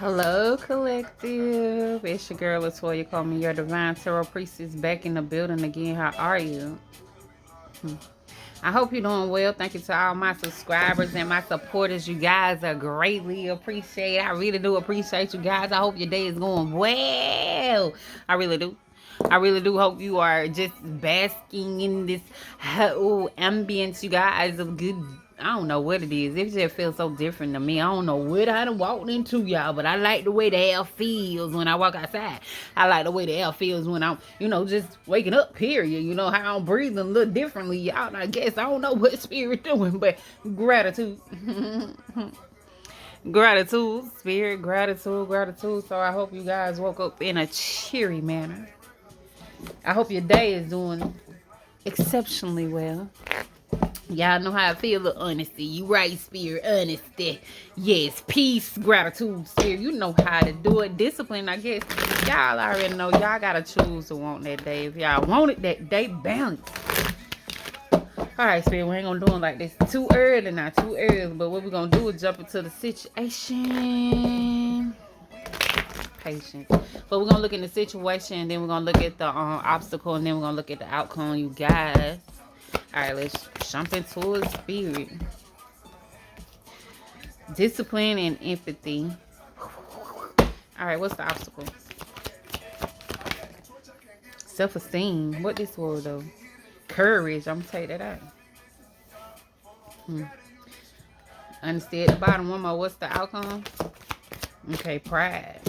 Hello, collective. It's your girl LaToya. Call me your divine tarot priestess back in the building again. How are you? I hope you're doing well. Thank you to all my subscribers and my supporters. You guys are greatly appreciated. I really do appreciate you guys. I hope your day is going well. I really do. I really do hope you are just basking in this ambience, you guys, of good. I don't know what it is. It just feels so different to me. I don't know what I done walked into, y'all, but I like the way the air feels when I walk outside. I like the way the air feels when I'm, just waking up, period. You know, how I'm breathing a little differently, y'all. I guess I don't know what spirit doing, but gratitude. Gratitude, spirit, gratitude, gratitude. So I hope you guys woke up in a cheery manner. I hope your day is doing exceptionally well. Y'all know how I feel with honesty. You right, spirit, honesty. Yes, peace, gratitude, spirit. You know how to do it. Discipline, I guess. Y'all already know. Y'all gotta choose to want that day. If y'all want it that day, balance. Alright, spirit, we ain't gonna do it like this too early, not too early. But what we gonna do is jump into the situation. Patience. But we're gonna look at the situation, and then we're gonna look at the obstacle, and then we're gonna look at the outcome, you guys. All right, let's jump into it. Spirit, discipline, and empathy. All right, what's the obstacle? Self-esteem. What this word though? Courage. I'm gonna take that out. Understand the bottom one more. What's the outcome? Okay, pride.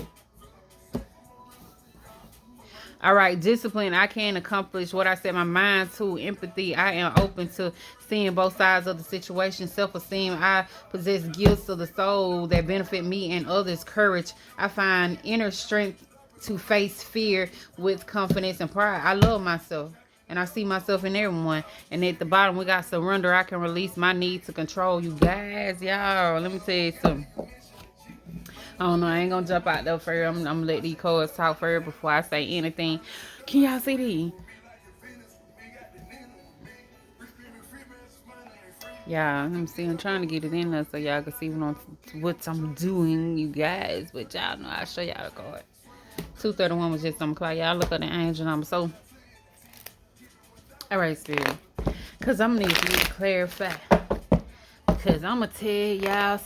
All right, discipline. I can accomplish what I set my mind to. Empathy. I am open to seeing both sides of the situation. Self-esteem. I possess gifts of the soul that benefit me and others. Courage. I find inner strength to face fear with confidence and pride. I love myself. And I see myself in everyone. And at the bottom, we got surrender. I can release my need to control. You guys, y'all, let me tell you something. I don't know. I ain't gonna jump out there first. I'm gonna let these cards talk first before I say anything. Can y'all see these? Yeah, I'm trying to get it in there so y'all can see what I'm doing, you guys. But y'all know I'll show y'all the card. 231 was just some clock. Y'all look at the angel number. So, all right, spirit. Because I'm gonna need you to clarify. Because I'm gonna tell y'all.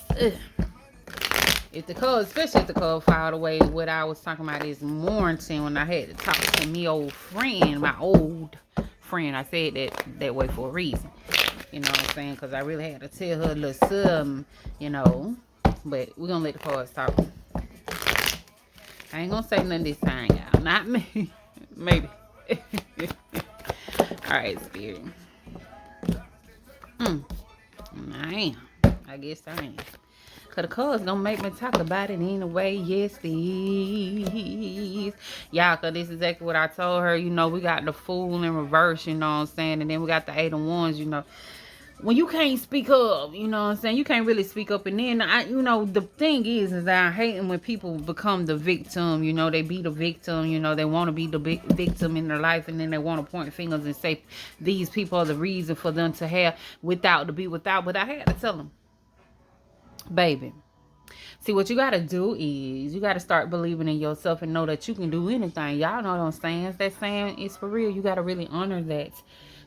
If the code, especially if the code filed away, what I was talking about this morning when I had to talk to my old friend. I said that way for a reason. You know what I'm saying? Because I really had to tell her a little something, But we're going to let the cards talk. I ain't going to say nothing this time, y'all. Not me. Maybe. Alright, spirit. I guess I am. Cause the cards gonna make me talk about it anyway. Yes, please. Y'all, cause this is exactly what I told her. We got the Fool in reverse, you know what I'm saying? And then we got the Eight of Wands, When you can't speak up, you know what I'm saying? You can't really speak up. And then, the thing is that I hate when people become the victim. They be the victim. They want to be the big victim in their life. And then they want to point fingers and say, these people are the reason for them to have without to be without. But I had to tell them. Baby, see, what you gotta do is you gotta start believing in yourself and know that you can do anything. Y'all know what I'm saying? That saying is for real. You gotta really honor that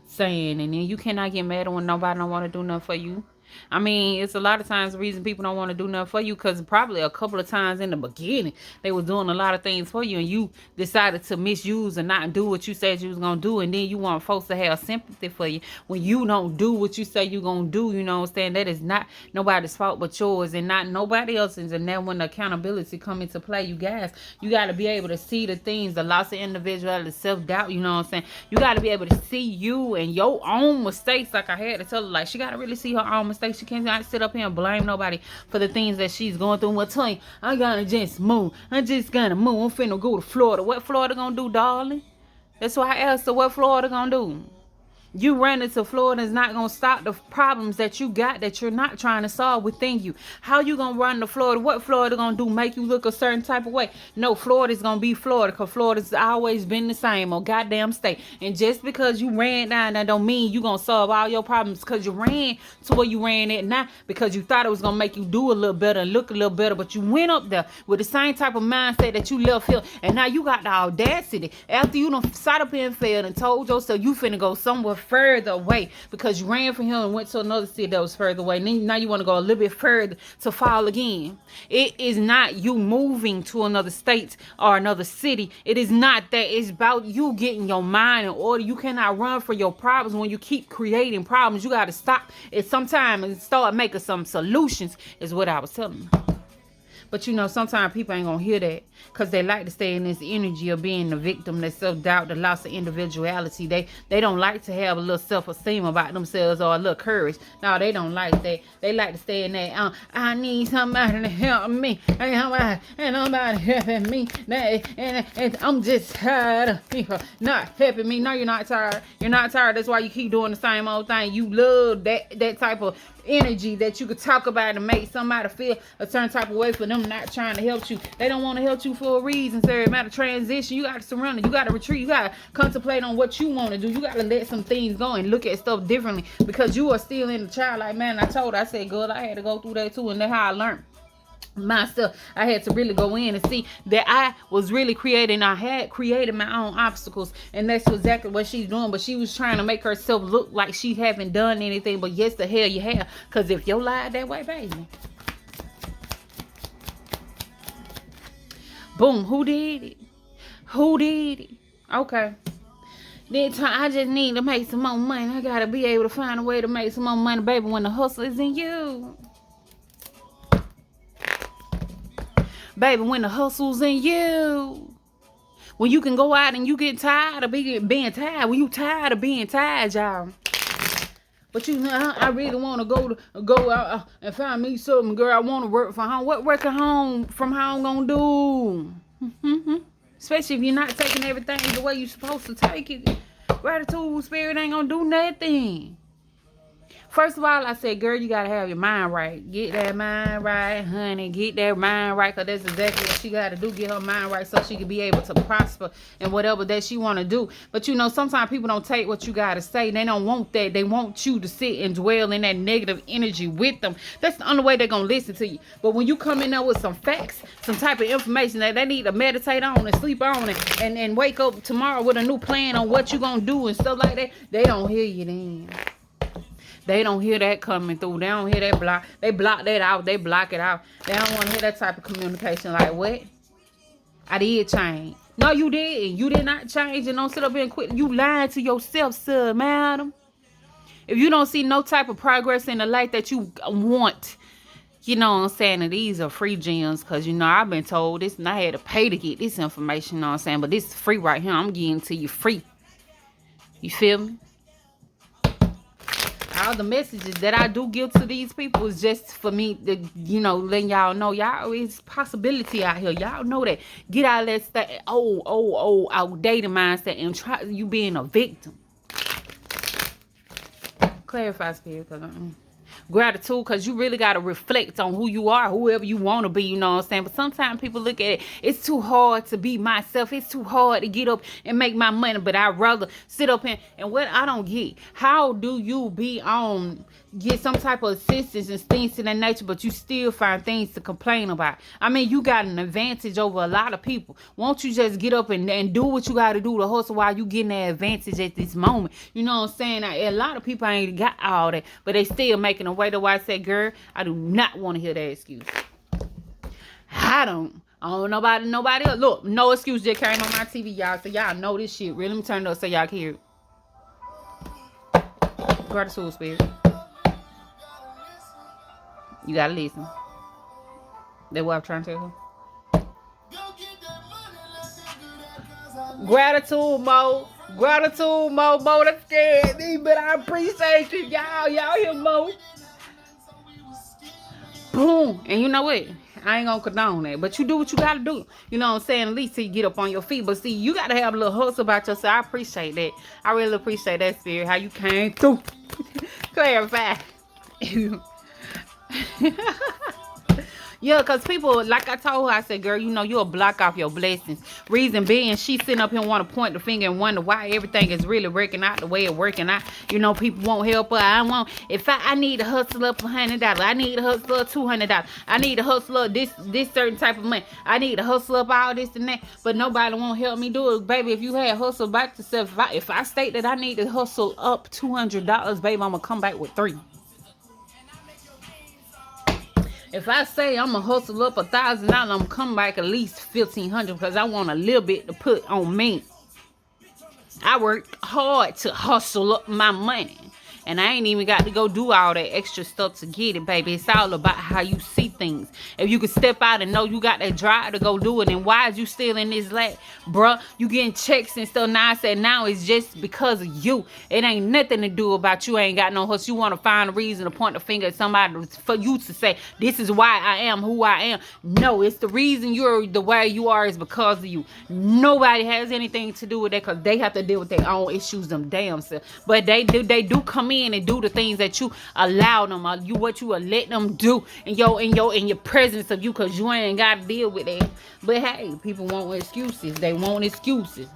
saying, and then you cannot get mad when nobody don't want to do nothing for you. I mean, it's a lot of times the reason people don't want to do nothing for you because probably a couple of times in the beginning they was doing a lot of things for you and you decided to misuse and not do what you said you was going to do, and then you want folks to have sympathy for you when you don't do what you say you're going to do. You know what I'm saying? That is not nobody's fault but yours and not nobody else's. And then when the accountability come into play, you guys, you got to be able to see the things, the loss of individuality, self-doubt, you know what I'm saying? You got to be able to see you and your own mistakes. Like I had to tell her, like, she got to really see her own mistakes. She can't sit up here and blame nobody for the things that she's going through. What time? I'm gonna just move. I'm finna go to Florida. What Florida gonna do, darling? That's why I asked her what Florida gonna do. You running to Florida is not going to stop the problems that you got that you're not trying to solve within you. How you going to run to Florida? What Florida going to do? Make you look a certain type of way? No, Florida's going to be Florida, because Florida's always been the same or goddamn state. And just because you ran down, that don't mean you going to solve all your problems, because you ran to where you ran at now because you thought it was going to make you do a little better and look a little better. But you went up there with the same type of mindset that you left here. And now you got the audacity, after you done sat up here and failed and told yourself you finna go somewhere further away because you ran from here and went to another city that was further away. And now you want to go a little bit further to fall again. It is not you moving to another state or another city. It is not that. It's about you getting your mind in order. You cannot run for your problems when you keep creating problems. You got to stop it sometime and start making some solutions, is what I was telling you. But you know, sometimes people ain't gonna hear that because they like to stay in this energy of being the victim, that self-doubt, the loss of individuality. They don't like to have a little self-esteem about themselves or a little courage. No, they don't like that. They like to stay in that, I need somebody to help me. Ain't nobody helping me. And I'm just tired of people not helping me. No, you're not tired. You're not tired. That's why you keep doing the same old thing. You love that type of energy that you could talk about and make somebody feel a certain type of way for them not trying to help you. They don't want to help you for a reason, sir. It matter transition. You got to surrender. You got to retreat. You got to contemplate on what you want to do. You got to let some things go and look at stuff differently, because you are still in the childlike man. I said, girl, I had to go through that too, and that's how I learned myself. I had to really go in and see that I was really creating. I had created my own obstacles, and that's exactly what she's doing. But she was trying to make herself look like she haven't done anything. But yes, the hell you have, because if your life that way, baby, boom, who did it? Who did it? Okay. Then I just need to make some more money. I gotta be able to find a way to make some more money, baby, when the hustle is in you. Baby, when the hustle's in you. When you can go out and you get tired of being tired. When you tired of being tired, y'all. But you know, I really want to go out and find me something, girl. I want to work from home. What working home from home gonna do? Especially if you're not taking everything the way you're supposed to take it. Gratitude spirit ain't gonna do nothing. First of all, I said, girl, you got to have your mind right. Get that mind right, honey. Get that mind right, because that's exactly what she got to do. Get her mind right so she can be able to prosper in whatever that she want to do. But, you know, sometimes people don't take what you got to say. They don't want that. They want you to sit and dwell in that negative energy with them. That's the only way they're going to listen to you. But when you come in there with some facts, some type of information that they need to meditate on and sleep on and wake up tomorrow with a new plan on what you're going to do and stuff like that, they don't hear you then. They don't hear that coming through. They don't hear that block. They block that out. They block it out. They don't want to hear that type of communication. Like, what? I did change. No, you didn't. You did not change. And don't sit up here and quit. You lying to yourself, sir, madam. If you don't see no type of progress in the life that you want, you know what I'm saying? And these are free gems, because, you know, I've been told this and I had to pay to get this information, you know what I'm saying? But this is free right here. I'm getting to you free. You feel me? All the messages that I do give to these people is just for me to, you know, letting y'all know, y'all, it's possibility out here. Y'all know that. Get out of that outdated mindset and try you being a victim. Clarify, spirit, because gratitude, because you really got to reflect on who you are, whoever you want to be, you know what I'm saying? But sometimes people look at it, it's too hard to be myself. It's too hard to get up and make my money, but I'd rather sit up and what I don't get, how do you get some type of assistance and things to that nature, but you still find things to complain about? I mean, you got an advantage over a lot of people. Won't you just get up and do what you got to do to hustle while you getting that advantage at this moment? You know what I'm saying? A lot of people ain't got all that, but they still making a way. To why I said, girl, I do not want to hear that excuse. I don't nobody else. Look, no excuse just came on my TV, y'all. So y'all know this shit. Really, let me turn it up so y'all can hear it. Gratitude, spirit. You gotta listen. That's what I'm trying to tell her. Gratitude mode. Gratitude mode. That scared me, but I appreciate you, y'all. Y'all hear Mo? Boom. And you know what? I ain't gonna condone that. But you do what you gotta do. You know what I'm saying? At least till you get up on your feet. But see, you gotta have a little hustle about yourself. I appreciate that. I really appreciate that, Spirit. How you came through. Clarify. Yeah, because people, like I told her, I said, girl, you know, you'll block off your blessings. Reason being, she sitting up here and want to point the finger and wonder why everything is really working out the way it's working out. You know, people won't help her. If I need to hustle up $100. I need to hustle up $200. I need to hustle up this certain type of money. I need to hustle up all this and that. But nobody won't help me do it. Baby, if you had hustle back to self, if I state that I need to hustle up $200, baby, I'm going to come back with 3. If I say I'm going to hustle up $1,000, I'm going to come back at least $1,500 because I want a little bit to put on me. I worked hard to hustle up my money. And I ain't even got to go do all that extra stuff to get it, baby. It's all about how you see things. If you can step out and know you got that drive to go do it, then why is you still in this lag? Bruh, you getting checks and stuff. Now I said now it's just because of you. It ain't nothing to do about you ain't got no hustle. You want to find a reason to point the finger at somebody for you to say, this is why I am who I am. No, it's the reason you're the way you are is because of you. Nobody has anything to do with that because they have to deal with their own issues them damn self. But they do come in and do the things that you allow them, or what you will let them do in your presence of you, because you ain't got to deal with it. But hey, people want excuses. They want excuses.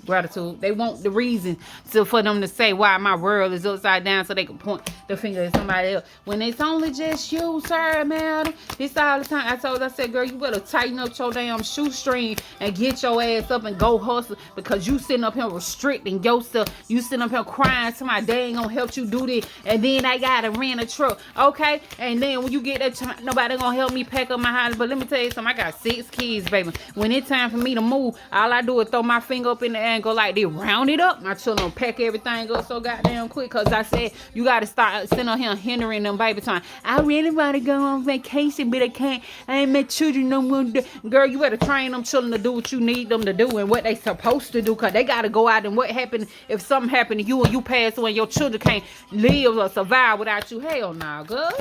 Gratitude. They want the reason for them to say why my world is upside down so they can point the finger at somebody else. When it's only just you, sir, madam. This all the time. I said, girl, you better tighten up your damn shoestring and get your ass up and go hustle, because you sitting up here restricting yourself. You sitting up here crying to my they ain't gonna help you do this. And then I gotta rent a truck. Okay? And then when you get that time, nobody gonna help me pack up my house. But let me tell you something. I got 6 kids, baby. When it's time for me to move, all I do is throw my finger up in the air and go like they round it up. My children pack everything up so goddamn quick, because I said you got to start sitting on here hindering them baby time. I really want to go on vacation, but I can't. I ain't met children no more. Girl, you better train them children to do what you need them to do and what they supposed to do, because they got to go out. And what happened if something happened to you and you pass away and your children can't live or survive without you? Hell nah, girl.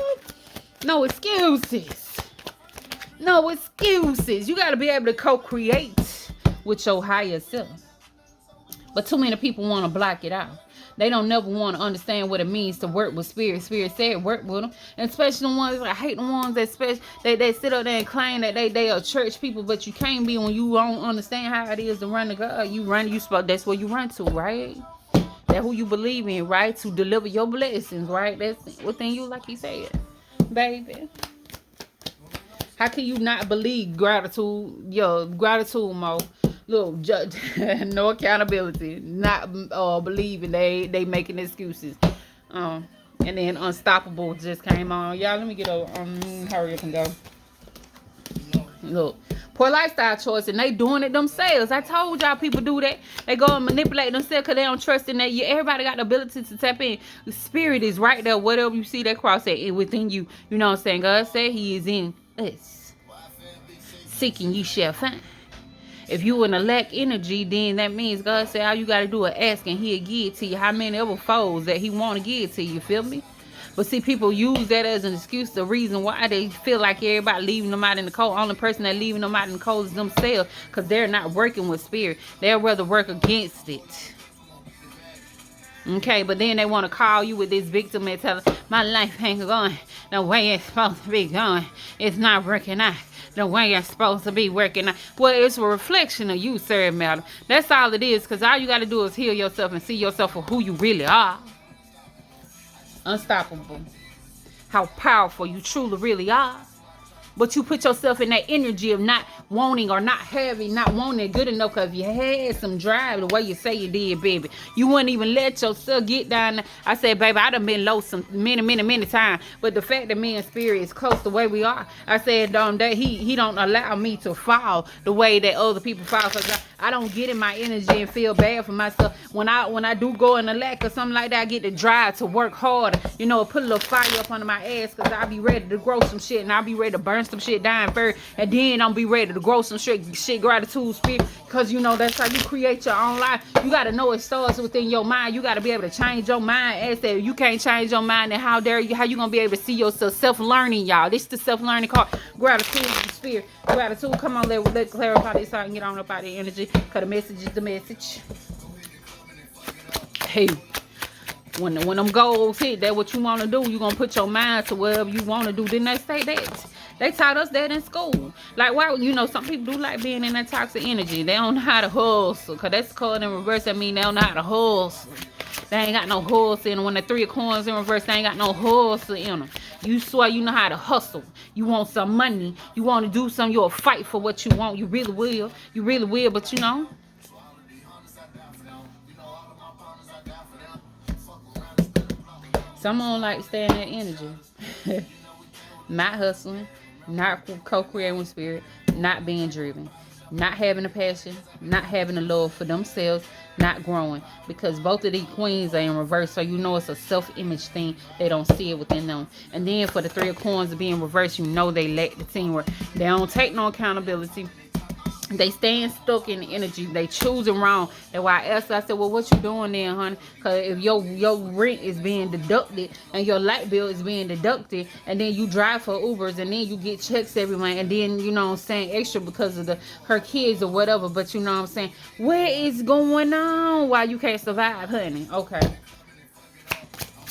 No excuses. No excuses. You got to be able to co-create with your higher self. But too many people want to block it out. They don't never want to understand what it means to work with spirit. Spirit said work with them. And especially the ones, I hate the ones that they sit up there and claim that they are church people, but you can't be when you don't understand how it is to run the God. That's where you run to, right? That's who you believe in, right? To deliver your blessings, right? That's within you, like he said. Baby. How can you not believe gratitude? Your gratitude mode. Look, no accountability, not believing they making excuses. And then Unstoppable just came on. Y'all, let me get a hurry up and go. Look, poor lifestyle choice, and they doing it themselves. I told y'all people do that. They go and manipulate themselves because they don't trust in that. Everybody got the ability to tap in. The spirit is right there. Whatever you see that cross at within you. You know what I'm saying? God said he is in us. Seeking ye shall find. If you in a lack energy, then that means God said all you got to do is ask and he'll give it to you. How many other folds that he want to give it to you, feel me? But see, people use that as an excuse, the reason why they feel like everybody leaving them out in the cold. Only person that leaving them out in the cold is themselves, because they're not working with spirit. They'll rather work against it. Okay, but then they want to call you with this victim mentality. My life ain't going the way it's supposed to be going. It's not working out the way it's supposed to be working out. Well, it's a reflection of you, sir, madam. That's all it is, because all you got to do is heal yourself and see yourself for who you really are. Unstoppable. How powerful you truly really are. But you put yourself in that energy of not wanting or not having, not wanting it good enough, because if you had some drive the way you say you did, baby, you wouldn't even let yourself get down there. I said, baby, I done been low some many times. But the fact that me and spirit is close the way we are, I said, that he don't allow me to fall the way that other people fall. Because I don't get in my energy and feel bad for myself. When I do go in a lack or something like that, I get the drive to work harder. You know, put a little fire up under my ass, because I'll be ready to grow some shit and I'll be ready to burn burn some shit down first, and then I'm be ready to grow some shit gratitude spirit. Because you know that's how you create your own life. You got to know it starts within your mind. You got to be able to change your mind. As that you can't change your mind, then how dare you? How you gonna be able to see yourself? Self-learning, y'all. This is the self-learning card. Gratitude spirit. Gratitude. Come on, let's clarify this out and get on up out of the energy. Cause the message is the message. Hey. When them goals hit, that's what you want to do. You going to put your mind to whatever you want to do. Didn't they say that? They taught us that in school. Like, why, you know, some people do like being in that toxic energy. They don't know how to hustle. Because that's called in reverse. That mean they don't know how to hustle. They ain't got no hustle in them. When the 3 of coins in reverse, they ain't got no hustle in them. You swear you know how to hustle. You want some money. You want to do something. You'll fight for what you want. You really will. You really will. But, you know. Some don't like staying in that energy. Not hustling, not co-creating with spirit, not being driven, not having a passion, not having a love for themselves, not growing. Because both of these queens are in reverse, so you know it's a self-image thing. They don't see it within them. And then for the 3 of coins to be in reverse, you know they lack the teamwork. They don't take no accountability. They staying stuck in the energy. They choosing wrong. That's why I asked her, I said, well, what you doing there, honey? Because if your rent is being deducted and your light bill is being deducted, and then you drive for Ubers, and then you get checks every month, and then, you know what I'm saying, extra because of her kids or whatever. But you know what I'm saying, what is going on? Why you can't survive, honey? Okay.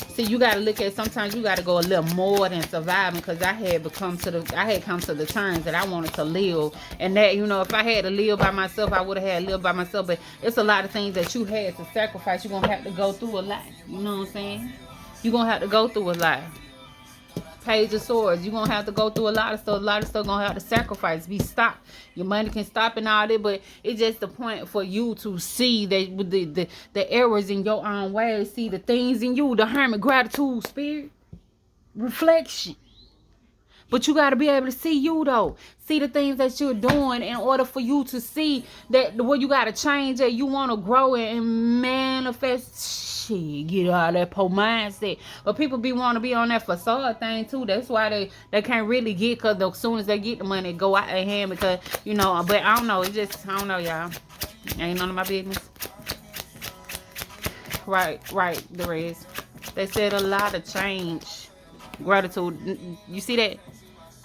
See, you got to look at, sometimes you got to go a little more than surviving, because I had come to the terms that I wanted to live. And that, you know, if I had to live by myself, I would have had to live by myself. But it's a lot of things that you had to sacrifice. You're going to have to go through a lot. You know what I'm saying? You're going to have to go through a lot. Page of Swords, you're going to have to go through a lot of stuff. A lot of stuff going to have to sacrifice, be stopped. Your money can stop and all that, but it's just the point for you to see that the errors in your own ways, see the things in you, the hermit, gratitude, spirit, reflection. But you got to be able to see you, though. See the things that you're doing in order for you to see that where you got to change, that you want to grow and manifest. Shit, get out of that poor mindset. But people want to be on that facade thing, too. That's why they can't really get, because as soon as they get the money, it go out their hand, because, you know, but I don't know. It's just, I don't know, y'all. Ain't none of my business. Right, the rest. They said a lot of change. Gratitude. You see that?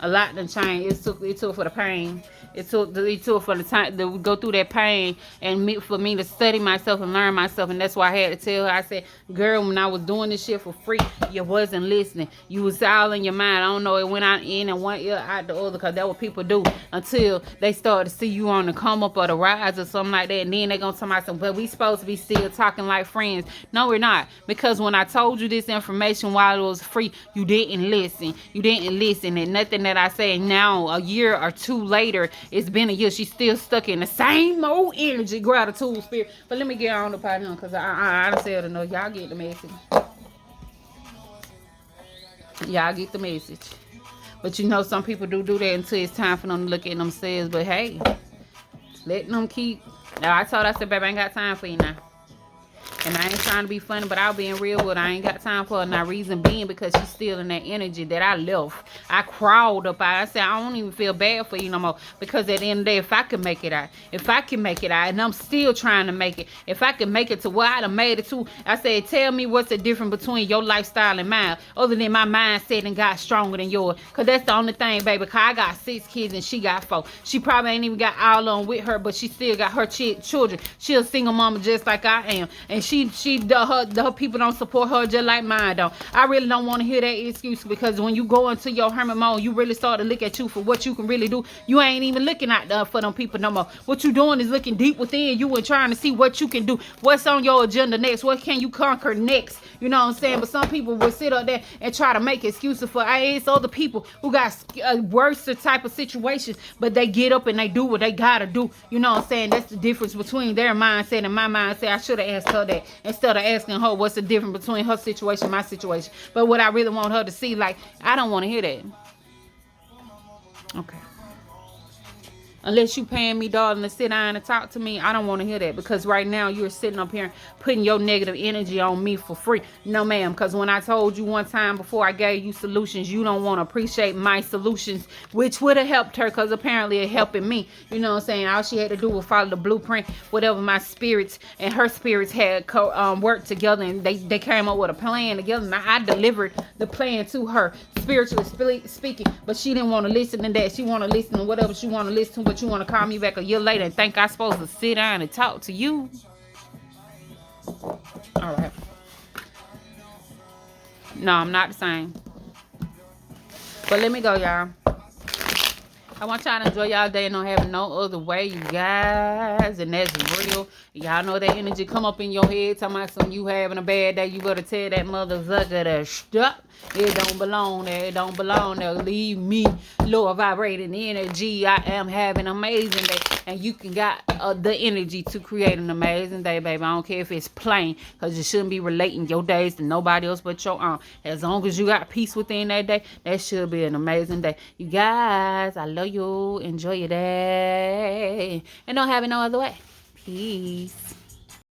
A lot done changed. It took for the pain. It took for the time to go through that pain, and for me to study myself and learn myself. And that's why I had to tell her, I said, girl, when I was doing this shit for free, you wasn't listening. You was all in your mind. I don't know, it went out in and one ear out the other, because that's what people do until they start to see you on the come up or the rise or something like that. And then they gonna tell myself, but we supposed to be still talking like friends. No, we're not. Because when I told you this information while it was free, you didn't listen. You didn't listen. And nothing that I say now, a year or 2 later, it's been a year, she's still stuck in the same old energy, gratitude, spirit. But let me get on the part here, because I done said enough. Y'all get the message. Y'all get the message. But you know, some people do that until it's time for them to look at themselves. But hey, letting them keep. Now, I told her, I said, baby, I ain't got time for you now. And I ain't trying to be funny, but I'll be real with her. I ain't got time for her. Now, reason being, because she's still in that energy that I left. I crawled up out. I said, I don't even feel bad for you no more. Because at the end of the day, if I can make it out, and I'm still trying to make it, if I can make it to where I done made it to, I said, tell me what's the difference between your lifestyle and mine, other than my mindset and got stronger than yours. Because that's the only thing, baby. Because I got 6 kids and she got 4. She probably ain't even got all on with her, but she still got her children. She a single mama just like I am. And her people don't support her just like mine don't. I really don't want to hear that excuse, because when you go into your hermit mode, you really start to look at you for what you can really do. You ain't even looking out there for them people no more. What you doing is looking deep within you and trying to see what you can do. What's on your agenda next? What can you conquer next? You know what I'm saying? But some people will sit up there and try to make excuses for it's other people who got worse type of situations, but they get up and they do what they gotta do. You know what I'm saying? That's the difference between their mindset and my mindset. I should have asked her that instead of asking her what's the difference between her situation and my situation. But what I really want her to see, like, I don't want to hear that. Okay. Unless you paying me, darling, to sit down and talk to me, I don't want to hear that. Because right now you're sitting up here putting your negative energy on me for free. No, ma'am. Because when I told you one time before I gave you solutions, you don't want to appreciate my solutions, which would have helped her. Because apparently it helping me. You know what I'm saying? All she had to do was follow the blueprint, whatever my spirits and her spirits had worked together, and they came up with a plan together. Now I delivered the plan to her, spiritually speaking, but she didn't want to listen to that. She want to listen to whatever she want to listen to, but you want to call me back a year later and think I'm supposed to sit down and talk to you. All right. No, I'm not the same. But let me go, y'all. I want y'all to enjoy y'all day and don't have no other way, you guys. And that's real. Y'all know that energy come up in your head. Talking about some you having a bad day. You better tell that motherfucker to stop. It don't belong there. It don't belong there. Leave me lower vibrating energy. I am having an amazing day. And you can got the energy to create an amazing day, baby. I don't care if it's plain. Because you shouldn't be relating your days to nobody else but your own. As long as you got peace within that day, that should be an amazing day. You guys, I love you. Enjoy your day. And don't have it no other way. Peace.